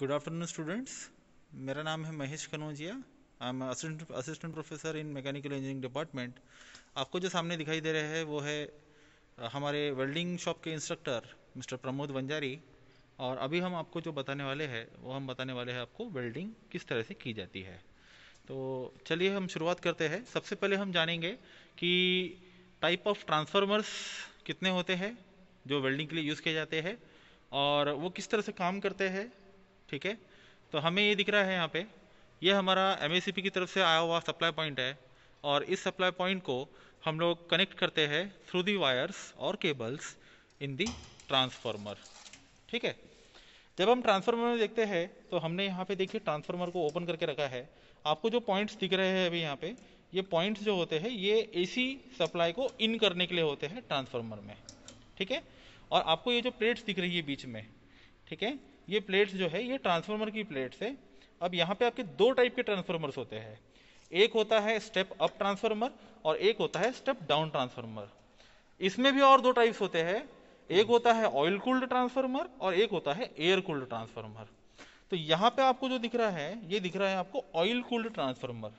Good afternoon students. मेरा नाम है Mahesh Kanaujia. I am assistant professor in mechanical engineering department. आपको जो सामने दिखाई दे रहे हैं वो है हमारे वेल्डिंग शॉप के इंस्ट्रक्टर मिस्टर प्रमोद वंजारी। और अभी हम आपको जो बताने वाले हैं वो हम बताने वाले हैं आपको वेल्डिंग किस तरह से की जाती है। तो चलिए हम शुरुआत करते हैं। सबसे पहले हम जानेंगे कि टाइप ऑफ ट्रांसफार्मर्स कितने होते हैं जो वेल्डिंग के लिए यूज़ किए जाते हैं और वो किस तरह से काम करते हैं। ठीक है, तो हमें ये दिख रहा है यहाँ पे, ये हमारा एमएसीपी की तरफ से आया हुआ सप्लाई पॉइंट है और इस सप्लाई पॉइंट को हम लोग कनेक्ट करते हैं थ्रू दी वायर्स और केबल्स इन दी ट्रांसफार्मर। ठीक है, जब हम ट्रांसफार्मर में देखते हैं तो हमने यहाँ पे देखिए ट्रांसफार्मर को ओपन करके रखा है। आपको जो पॉइंट्स दिख रहे हैं अभी यहाँ पे, ये पॉइंट्स जो होते हैं ये एसी सप्लाई को इन करने के लिए होते हैं ट्रांसफार्मर में। ठीक है, और आपको ये जो प्लेट्स दिख रही है बीच में, ठीक है, ये प्लेट्स जो है ये ट्रांसफार्मर की प्लेट्स है। अब यहाँ पे आपके दो टाइप के ट्रांसफार्मर्स होते हैं, एक होता है स्टेप अप ट्रांसफार्मर और एक होता है स्टेप डाउन ट्रांसफार्मर। इसमें भी और दो टाइप्स होते हैं, एक होता है ऑयल कूल्ड ट्रांसफार्मर और एक होता है एयर कूल्ड ट्रांसफार्मर। तो यहाँ पे आपको जो दिख रहा है ये दिख रहा है आपको ऑयल कूल्ड ट्रांसफार्मर।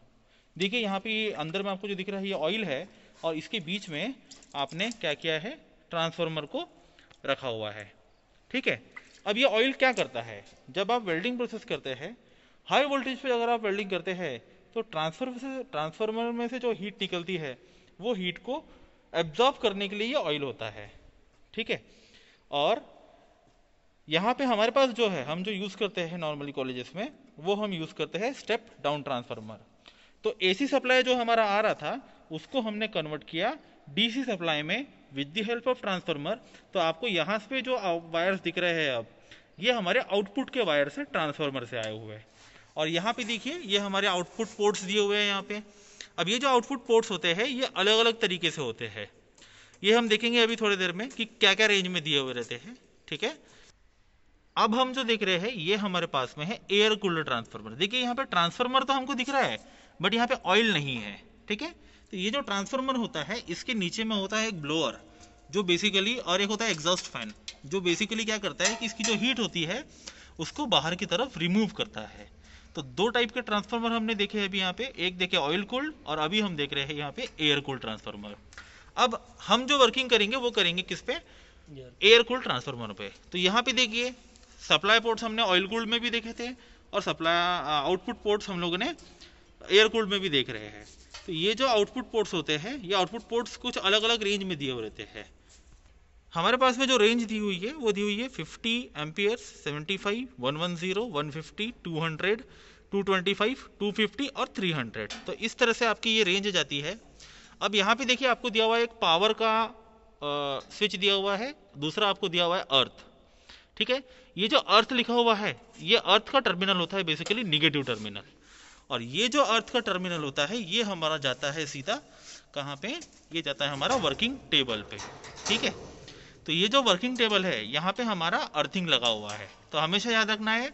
देखिए यहाँ पे अंदर में आपको जो दिख रहा है ये ऑयल है और इसके बीच में आपने क्या किया है, ट्रांसफार्मर को रखा हुआ है। ठीक है, अब ये ऑयल क्या करता है, जब आप वेल्डिंग प्रोसेस करते हैं हाई वोल्टेज पे अगर आप वेल्डिंग करते हैं तो ट्रांसफार्मर में से जो हीट निकलती है वो हीट को एब्जॉर्ब करने के लिए ये ऑयल होता है। ठीक है, और यहाँ पे हमारे पास जो है हम जो यूज करते हैं नॉर्मली कॉलेजेस में वो हम यूज करते हैं स्टेप डाउन ट्रांसफार्मर। तो एसी सप्लाई जो हमारा आ रहा था उसको हमने कन्वर्ट किया डीसी सप्लाई में with the help of transformer. तो आपको यहाँ पे जो वायर्स दिख रहे हैं अब ये हमारे आउटपुट के वायर्स है ट्रांसफार्मर से आए हुए। और यहाँ पे देखिए ये हमारे आउटपुट पोर्ट्स दिए हुए हैं यहाँ पे। अब ये जो आउटपुट पोर्ट्स होते हैं ये अलग अलग तरीके से होते हैं, ये हम देखेंगे अभी थोड़ी देर में कि क्या क्या रेंज में दिए हुए रहते हैं। ठीक है, अब हम जो देख रहे हैं ये हमारे पास में है एयर कूल्ड ट्रांसफार्मर। देखिए यहाँ पे ट्रांसफार्मर तो हमको दिख रहा है बट यहाँ पे ऑयल नहीं है। ठीक है, तो ये जो ट्रांसफार्मर होता है इसके नीचे में होता है एक ब्लोअर जो बेसिकली, और एक होता है एग्जॉस्ट फैन जो बेसिकली क्या करता है कि इसकी जो हीट होती है उसको बाहर की तरफ रिमूव करता है। तो दो टाइप के ट्रांसफार्मर हमने देखे हैं अभी यहाँ पे, एक देखे ऑयल कूल्ड और अभी हम देख रहे हैं यहाँ पे एयर कूल्ड ट्रांसफार्मर। अब हम जो वर्किंग करेंगे वो करेंगे किस पे, एयर कूल्ड ट्रांसफार्मर पे। तो यहाँ पे देखिए सप्लाई पोर्ट्स हमने ऑयल कूल्ड में भी देखे थे और सप्लाई आउटपुट पोर्ट्स हम लोगों ने एयर कूल्ड में भी देख रहे हैं। तो ये जो आउटपुट पोर्ट्स होते हैं ये आउटपुट पोर्ट्स कुछ अलग अलग रेंज में दिए हुए रहते हैं। हमारे पास में जो रेंज दी हुई है वो दी हुई है 50 एम्पियर्स, 75, 110, 150, 200, 225, 250 और 300। तो इस तरह से आपकी ये रेंज जाती है। अब यहाँ पे देखिए आपको दिया हुआ है एक पावर का स्विच दिया हुआ है, दूसरा आपको दिया हुआ है अर्थ। ठीक है, ये जो अर्थ लिखा हुआ है ये अर्थ का टर्मिनल होता है बेसिकली निगेटिव टर्मिनल, और ये जो अर्थ का टर्मिनल होता है ये हमारा जाता है सीधा कहाँ पे, ये जाता है हमारा वर्किंग टेबल पे। ठीक है, तो ये जो वर्किंग टेबल है यहाँ पे हमारा अर्थिंग लगा हुआ है। तो हमेशा याद रखना है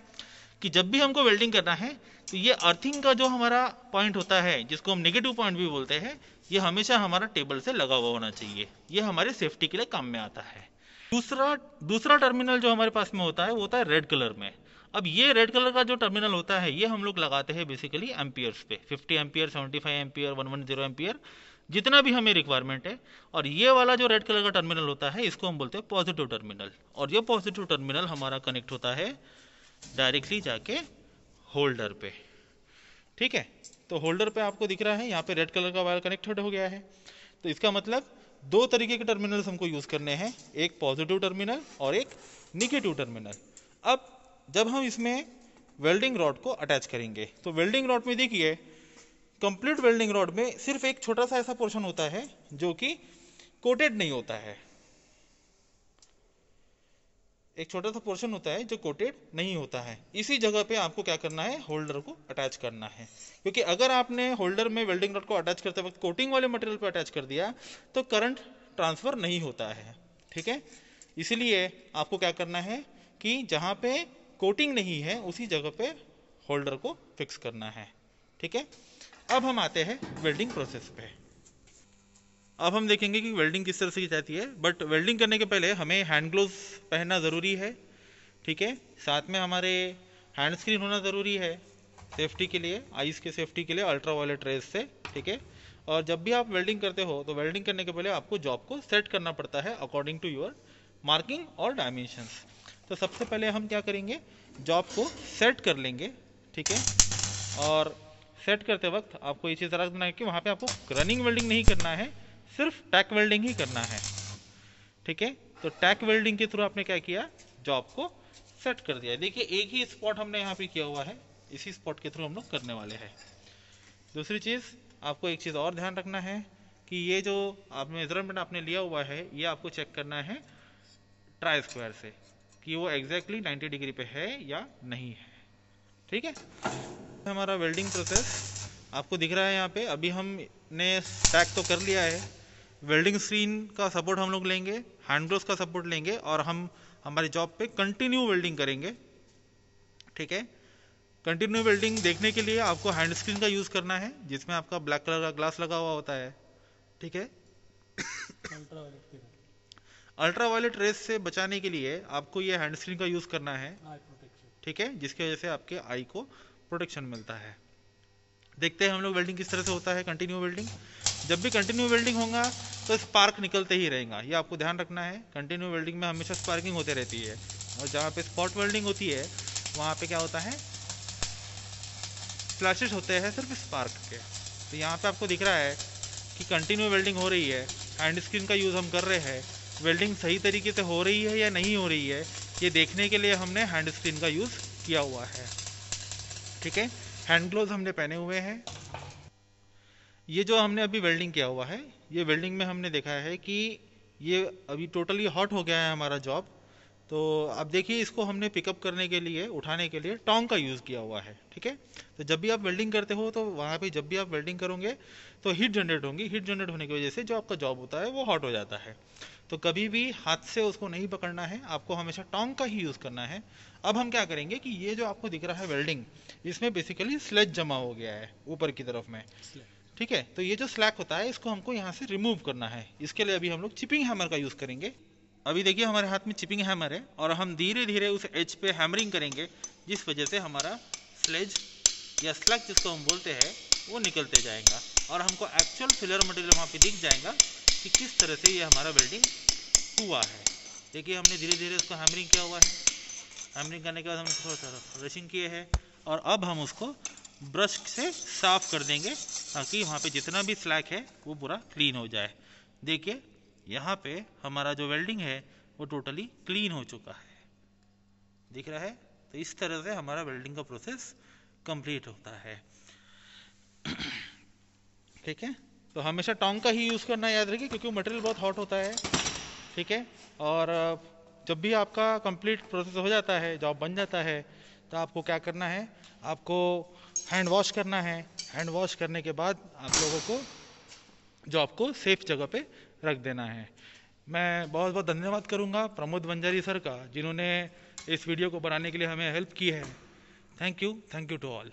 कि जब भी हमको वेल्डिंग करना है तो ये अर्थिंग का जो हमारा पॉइंट होता है जिसको हम नेगेटिव पॉइंट भी बोलते हैं ये हमेशा हमारा टेबल से लगा हुआ होना चाहिए, ये हमारे सेफ्टी के लिए काम में आता है। दूसरा टर्मिनल जो हमारे पास में होता है वो होता है रेड कलर में। अब ये रेड कलर का जो टर्मिनल होता है ये हम लोग लगाते हैं बेसिकली एम्पियर्स पे, 50 एम्पियर, 75 एम्पियर, 110 एम्पियर, जितना भी हमें रिक्वायरमेंट है। और ये वाला जो रेड कलर का टर्मिनल होता है इसको हम बोलते हैं पॉजिटिव टर्मिनल, और ये पॉजिटिव टर्मिनल हमारा कनेक्ट होता है डायरेक्टली जाके होल्डर पे। ठीक है, तो होल्डर पे आपको दिख रहा है यहाँ पे रेड कलर का वायर कनेक्टेड हो गया है। तो इसका मतलब दो तरीके के टर्मिनल्स हमको यूज करने हैं, एक पॉजिटिव टर्मिनल और एक निगेटिव टर्मिनल। अब जब हम इसमें वेल्डिंग रॉड को अटैच करेंगे तो वेल्डिंग रॉड में देखिए कंप्लीट वेल्डिंग रॉड में सिर्फ एक छोटा सा ऐसा पोर्शन होता है जो कि कोटेड नहीं होता है, एक छोटा सा पोर्शन होता है जो कोटेड नहीं होता है। इसी जगह पे आपको क्या करना है, होल्डर को अटैच करना है, क्योंकि अगर आपने होल्डर में वेल्डिंग रॉड को अटैच करते वक्त कोटिंग वाले मटेरियल पे अटैच कर दिया तो करंट ट्रांसफर नहीं होता है। ठीक है, इसीलिए आपको क्या करना है कि जहाँ पे कोटिंग नहीं है उसी जगह पे होल्डर को फिक्स करना है। ठीक है, अब हम आते हैं वेल्डिंग प्रोसेस पे। अब हम देखेंगे कि वेल्डिंग किस तरह से की जाती है, बट वेल्डिंग करने के पहले हमें हैंड ग्लोव्स पहनना ज़रूरी है। ठीक है, साथ में हमारे हैंड स्क्रीन होना ज़रूरी है सेफ्टी के लिए, आइज़ के सेफ्टी के लिए अल्ट्रा वायलेट रेज से, ठीक है। और जब भी आप वेल्डिंग करते हो तो वेल्डिंग करने के पहले आपको जॉब को सेट करना पड़ता है अकॉर्डिंग टू योर मार्किंग और डायमेंशंस। तो सबसे पहले हम क्या करेंगे, जॉब को सेट कर लेंगे, ठीक है। और सेट करते वक्त आपको ये चीज़ ज़रा रखना है कि वहाँ पे आपको रनिंग वेल्डिंग नहीं करना है, सिर्फ टैक वेल्डिंग ही करना है, ठीक है। तो टैक वेल्डिंग के थ्रू आपने क्या किया, जॉब को सेट कर दिया। देखिए एक ही स्पॉट हमने यहाँ पे किया हुआ है, इसी स्पॉट के थ्रू हम लोग करने वाले हैं। दूसरी चीज़ आपको एक चीज़ और ध्यान रखना है कि ये जो आप मेजरमेंट आपने लिया हुआ है ये आपको चेक करना है ट्राई स्क्वायर से कि वो एग्जैक्टली 90 डिग्री पे है या नहीं है, ठीक है। हमारा वेल्डिंग प्रोसेस आपको दिख रहा है यहाँ पे। अभी हमने टैग तो कर लिया है, वेल्डिंग स्क्रीन का सपोर्ट हम लोग लेंगे, हैंड ग्लोव्स का सपोर्ट लेंगे और हम हमारी जॉब पे कंटिन्यू वेल्डिंग करेंगे, ठीक है। कंटिन्यू वेल्डिंग देखने के लिए आपको हैंड स्क्रीन का यूज़ करना है जिसमें आपका ब्लैक कलर का ग्लास लगा हुआ होता है, ठीक है। अल्ट्रा वायलेट रेस से बचाने के लिए आपको ये हैंड स्क्रीन का यूज़ करना है, ठीक है, जिसकी वजह से आपके आई को प्रोटेक्शन मिलता है। देखते हैं हम लोग वेल्डिंग किस तरह से होता है कंटिन्यू वेल्डिंग। जब भी कंटिन्यू वेल्डिंग होगा तो स्पार्क निकलते ही रहेगा, ये आपको ध्यान रखना है। कंटिन्यू वेल्डिंग में हमेशा स्पार्किंग होते रहती है और जहाँ पे स्पॉट वेल्डिंग होती है वहाँ पे क्या होता है, फ्लैशेस होते हैं सिर्फ स्पार्क के। तो यहाँ पे आपको दिख रहा है कि कंटिन्यू वेल्डिंग हो रही है, हैंड स्क्रीन का यूज़ हम कर रहे हैं। वेल्डिंग सही तरीके से हो रही है या नहीं हो रही है ये देखने के लिए हमने हैंड स्क्रीन का यूज़ किया हुआ है, ठीक है। हैंड ग्लोव्स हमने पहने हुए हैं। ये जो हमने अभी वेल्डिंग किया हुआ है, ये वेल्डिंग में हमने देखा है कि ये अभी टोटली हॉट हो गया है हमारा जॉब। तो अब देखिए इसको हमने पिकअप करने के लिए, उठाने के लिए टोंग का यूज़ किया हुआ है, ठीक है। तो जब भी आप वेल्डिंग करते हो तो वहाँ पे जब भी आप वेल्डिंग करोगे तो हीट जनरेट होंगी, हीट जनरेट होने की वजह से जो आपका जॉब होता है वो हॉट हो जाता है। तो कभी भी हाथ से उसको नहीं पकड़ना है, आपको हमेशा टोंग का ही यूज़ करना है। अब हम क्या करेंगे कि ये जो आपको दिख रहा है वेल्डिंग, इसमें बेसिकली स्लेज जमा हो गया है ऊपर की तरफ में, ठीक है। तो ये जो स्लैक होता है इसको हमको यहाँ से रिमूव करना है। इसके लिए अभी हम लोग चिपिंग हैमर का यूज़ करेंगे। अभी देखिए हमारे हाथ में चिपिंग हैमर है और हम धीरे धीरे उस एज पे हैमरिंग करेंगे जिस वजह से हमारा स्लेज या स्लैक जिसको हम बोलते हैं वो निकलते जाएगा और हमको एक्चुअल फिलर मटेरियल वहाँ पे दिख जाएगा कि किस तरह से ये हमारा वेल्डिंग हुआ है। देखिए हमने धीरे धीरे उसको हैमरिंग किया हुआ है। हैमरिंग करने के बाद हमने थोड़ा सा ब्रशिंग किए हैं और अब हम उसको ब्रश से साफ कर देंगे ताकि वहाँ पे जितना भी स्लैक है वो पूरा क्लीन हो जाए। देखिए यहाँ पे हमारा जो वेल्डिंग है वो टोटली क्लीन हो चुका है, दिख रहा है। तो इस तरह से हमारा वेल्डिंग का प्रोसेस कंप्लीट होता है, ठीक है। तो हमेशा टोंग का ही यूज़ करना याद रखिए क्योंकि मटेरियल बहुत हॉट होता है, ठीक है। और जब भी आपका कंप्लीट प्रोसेस हो जाता है, जॉब बन जाता है, तो आपको क्या करना है, आपको हैंड वॉश करना है। हैंड वॉश करने के बाद आप लोगों को जॉब को सेफ जगह पे रख देना है। मैं बहुत बहुत धन्यवाद करूंगा प्रमोद वंजारी सर का जिन्होंने इस वीडियो को बनाने के लिए हमें हेल्प की है। Thank you to all.